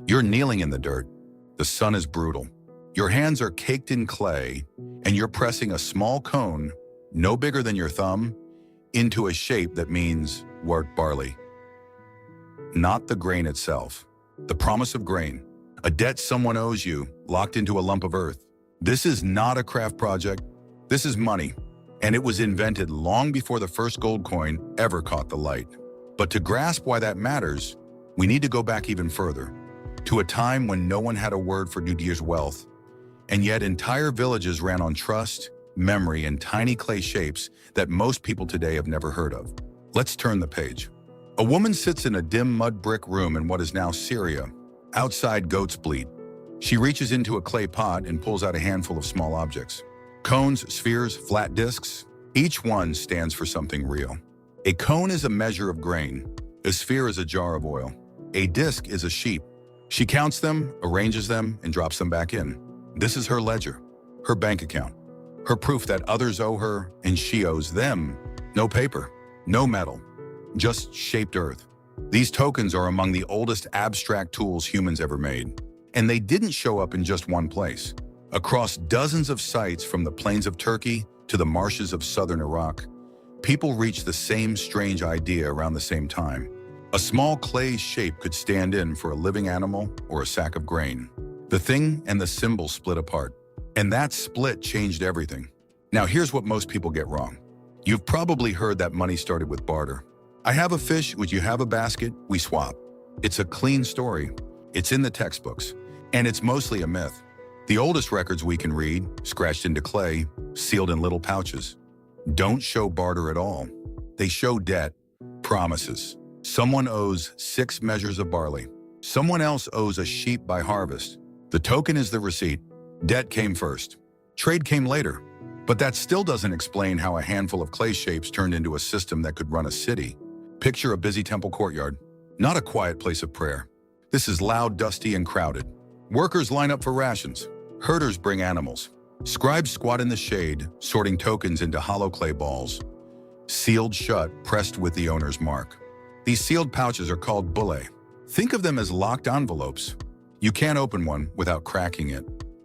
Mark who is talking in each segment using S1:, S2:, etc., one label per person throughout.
S1: You're kneeling in the dirt. The sun is brutal. Your hands are caked in clay, and you're pressing a small cone, no bigger than your thumb, into a shape that means wort barley. Not the grain itself. The promise of grain. A debt someone owes you, locked into a lump of earth. This is not a craft project. This is money. And it was invented long before the first gold coin ever caught the light. But to grasp why that matters, we need to go back even further, to a time when no one had a word for New Year's wealth, and yet entire villages ran on trust, memory, and tiny clay shapes that most people today have never heard of. Let's turn the page. A woman sits in a dim mud brick room in what is now Syria. Outside, goats bleat. She reaches into a clay pot and pulls out a handful of small objects. Cones, spheres, flat discs, each one stands for something real. A cone is a measure of grain. A sphere is a jar of oil. A disc is a sheep. She counts them, arranges them, and drops them back in. This is her ledger, her bank account, her proof that others owe her and she owes them. No paper, no metal, just shaped earth. These tokens are among the oldest abstract tools humans ever made. And they didn't show up in just one place. Across dozens of sites from the plains of Turkey to the marshes of southern Iraq, people reached the same strange idea around the same time. A small clay shape could stand in for a living animal or a sack of grain. The thing and the symbol split apart. And that split changed everything. Now here's what most people get wrong. You've probably heard that money started with barter. I have a fish, would you have a basket? We swap. It's a clean story. It's in the textbooks. And it's mostly a myth. The oldest records we can read, scratched into clay, sealed in little pouches, don't show barter at all. They show debt, promises. Someone owes 6 measures of barley. Someone else owes a sheep by harvest. The token is the receipt. Debt came first. Trade came later. But that still doesn't explain how a handful of clay shapes turned into a system that could run a city. Picture a busy temple courtyard, not a quiet place of prayer. This is loud, dusty, and crowded. Workers line up for rations. Herders bring animals. Scribes squat in the shade, sorting tokens into hollow clay balls. Sealed shut, pressed with the owner's mark. These sealed pouches are called bullae. Think of them as locked envelopes. You can't open one without cracking it.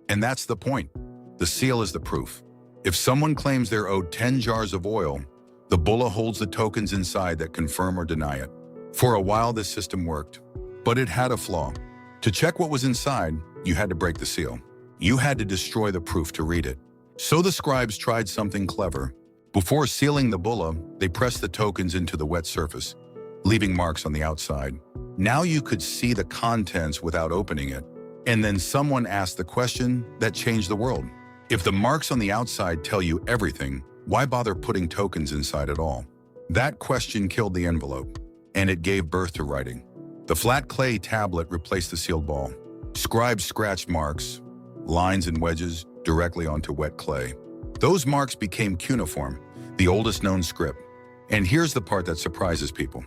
S1: And that's the point. The seal is the proof. If someone claims they're owed 10 jars of oil, the bulla holds the tokens inside that confirm or deny it. For a while, this system worked, but it had a flaw. To check what was inside, you had to break the seal. You had to destroy the proof to read it. So the scribes tried something clever. Before sealing the bulla, they pressed the tokens into the wet surface, leaving marks on the outside. Now you could see the contents without opening it. And then someone asked the question that changed the world. If the marks on the outside tell you everything, why bother putting tokens inside at all? That question killed the envelope, and it gave birth to writing. The flat clay tablet replaced the sealed ball. Scribes scratched marks, lines and wedges, directly onto wet clay. Those marks became cuneiform, the oldest known script. And here's the part that surprises people.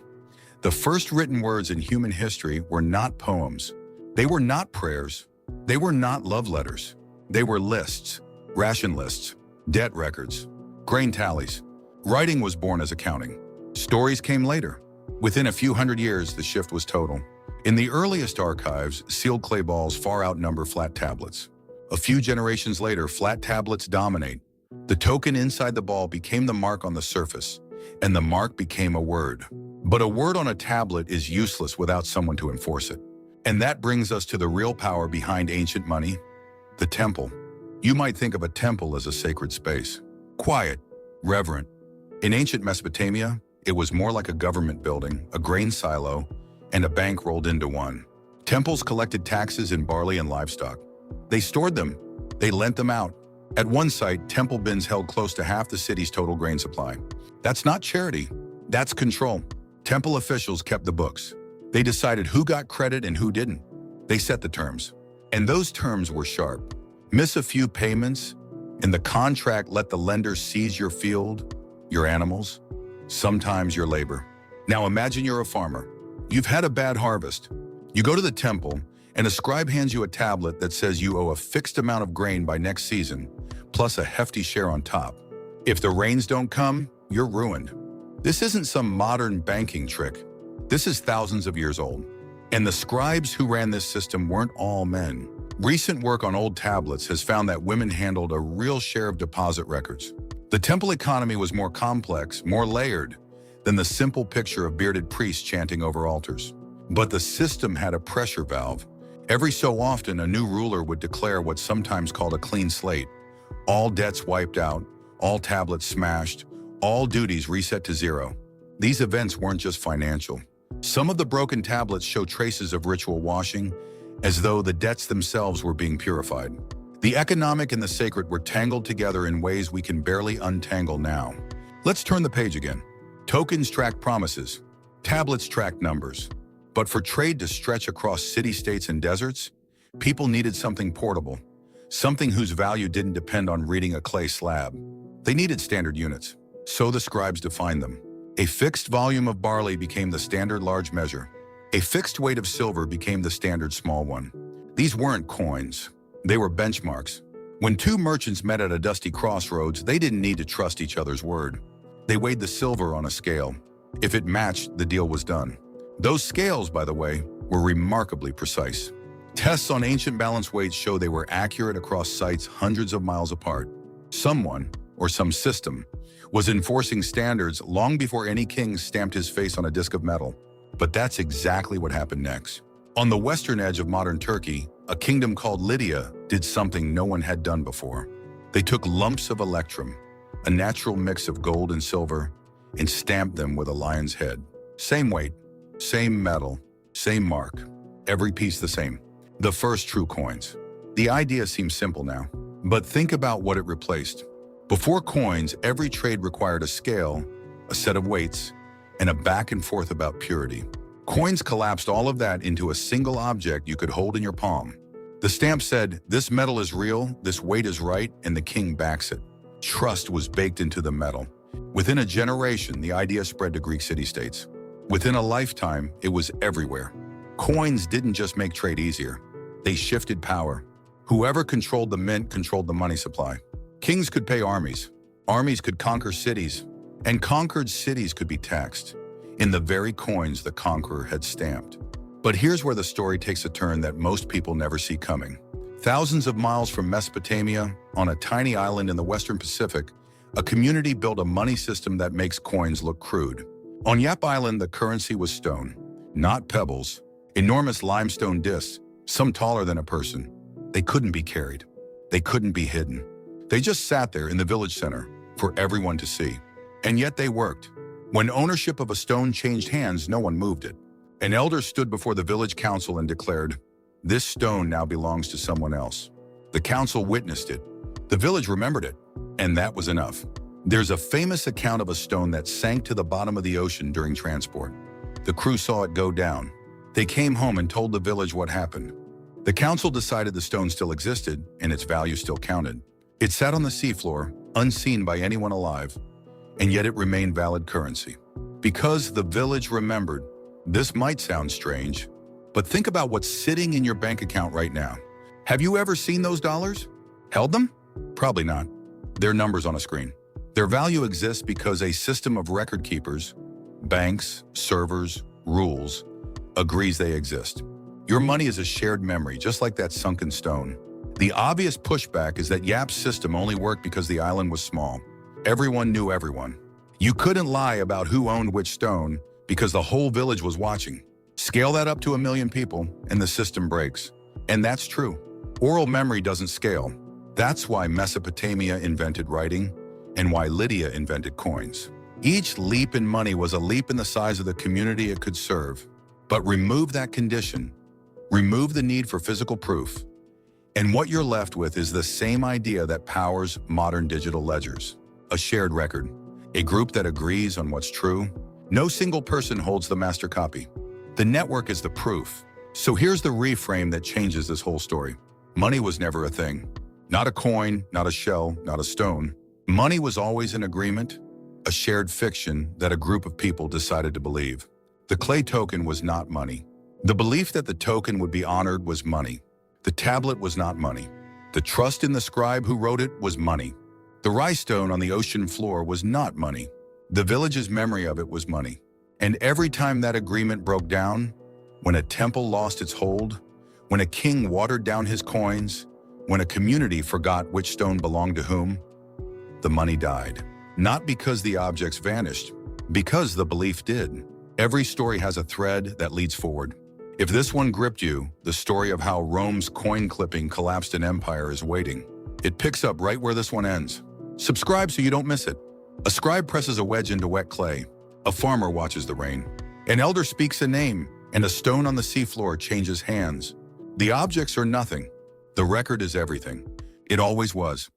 S1: The first written words in human history were not poems. They were not prayers. They were not love letters. They were lists, ration lists, debt records, grain tallies. Writing was born as accounting. Stories came later. Within a few hundred years, the shift was total. In the earliest archives, sealed clay balls far outnumber flat tablets. A few generations later, flat tablets dominate. The token inside the ball became the mark on the surface, and the mark became a word. But a word on a tablet is useless without someone to enforce it. And that brings us to the real power behind ancient money, the temple. You might think of a temple as a sacred space. Quiet, reverent. In ancient Mesopotamia, it was more like a government building, a grain silo, and a bank rolled into one. Temples collected taxes in barley and livestock. They stored them. They lent them out. At one site, temple bins held close to half the city's total grain supply. That's not charity. That's control. Temple officials kept the books. They decided who got credit and who didn't. They set the terms. And those terms were sharp. Miss a few payments, and the contract let the lender seize your field, your animals, sometimes your labor. Now imagine you're a farmer. You've had a bad harvest. You go to the temple, and a scribe hands you a tablet that says you owe a fixed amount of grain by next season, plus a hefty share on top. If the rains don't come, you're ruined. This isn't some modern banking trick. This is thousands of years old. And the scribes who ran this system weren't all men. Recent work on old tablets has found that women handled a real share of deposit records. The temple economy was more complex, more layered, than the simple picture of bearded priests chanting over altars. But the system had a pressure valve. Every so often, a new ruler would declare what's sometimes called a clean slate. All debts wiped out, all tablets smashed, all duties reset to zero. These events weren't just financial. Some of the broken tablets show traces of ritual washing, as though the debts themselves were being purified. The economic and the sacred were tangled together in ways we can barely untangle now. Let's turn the page again. Tokens track promises. Tablets track numbers. But for trade to stretch across city-states and deserts, people needed something portable, something whose value didn't depend on reading a clay slab. They needed standard units, so the scribes defined them. A fixed volume of barley became the standard large measure. A fixed weight of silver became the standard small one. These weren't coins. They were benchmarks. When two merchants met at a dusty crossroads, they didn't need to trust each other's word. They weighed the silver on a scale. If it matched, the deal was done. Those scales, by the way, were remarkably precise. Tests on ancient balance weights show they were accurate across sites hundreds of miles apart. Someone, or some system, was enforcing standards long before any king stamped his face on a disc of metal. But that's exactly what happened next. On the western edge of modern Turkey, a kingdom called Lydia did something no one had done before. They took lumps of electrum, a natural mix of gold and silver, and stamped them with a lion's head. Same weight, same metal, same mark, every piece the same. The first true coins. The idea seems simple now, but think about what it replaced. Before coins, every trade required a scale, a set of weights, and a back and forth about purity. Coins collapsed all of that into a single object you could hold in your palm. The stamp said, "This metal is real, this weight is right, and the king backs it." Trust was baked into the metal. Within a generation, the idea spread to Greek city-states. Within a lifetime, it was everywhere. Coins didn't just make trade easier. They shifted power. Whoever controlled the mint controlled the money supply. Kings could pay armies. Armies could conquer cities. And conquered cities could be taxed in the very coins the conqueror had stamped. But here's where the story takes a turn that most people never see coming. Thousands of miles from Mesopotamia, on a tiny island in the Western Pacific, a community built a money system that makes coins look crude. On Yap Island, the currency was stone, not pebbles, enormous limestone discs, some taller than a person. They couldn't be carried. They couldn't be hidden. They just sat there in the village center for everyone to see. And yet they worked. When ownership of a stone changed hands, no one moved it. An elder stood before the village council and declared, "This stone now belongs to someone else." The council witnessed it. The village remembered it. And that was enough. There's a famous account of a stone that sank to the bottom of the ocean during transport. The crew saw it go down. They came home and told the village what happened. The council decided the stone still existed and its value still counted. It sat on the seafloor, unseen by anyone alive, and yet it remained valid currency. Because the village remembered. This might sound strange, but think about what's sitting in your bank account right now. Have you ever seen those dollars? Held them? Probably not. They're numbers on a screen. Their value exists because a system of record keepers, banks, servers, rules, agrees they exist. Your money is a shared memory, just like that sunken stone. The obvious pushback is that Yap's system only worked because the island was small. Everyone knew everyone. You couldn't lie about who owned which stone because the whole village was watching. Scale that up to 1 million people and the system breaks. And that's true. Oral memory doesn't scale. That's why Mesopotamia invented writing and why Lydia invented coins. Each leap in money was a leap in the size of the community it could serve. But remove that condition, remove the need for physical proof, and what you're left with is the same idea that powers modern digital ledgers. A shared record, a group that agrees on what's true. No single person holds the master copy. The network is the proof. So here's the reframe that changes this whole story. Money was never a thing. Not a coin, not a shell, not a stone. Money was always an agreement, a shared fiction that a group of people decided to believe. The clay token was not money. The belief that the token would be honored was money. The tablet was not money. The trust in the scribe who wrote it was money. The rice stone on the ocean floor was not money. The village's memory of it was money. And every time that agreement broke down, when a temple lost its hold, when a king watered down his coins, when a community forgot which stone belonged to whom, the money died. Not because the objects vanished, because the belief did. Every story has a thread that leads forward. If this one gripped you, the story of how Rome's coin clipping collapsed an empire is waiting. It picks up right where this one ends. Subscribe so you don't miss it. A scribe presses a wedge into wet clay. A farmer watches the rain. An elder speaks a name, and a stone on the seafloor changes hands. The objects are nothing. The record is everything. It always was.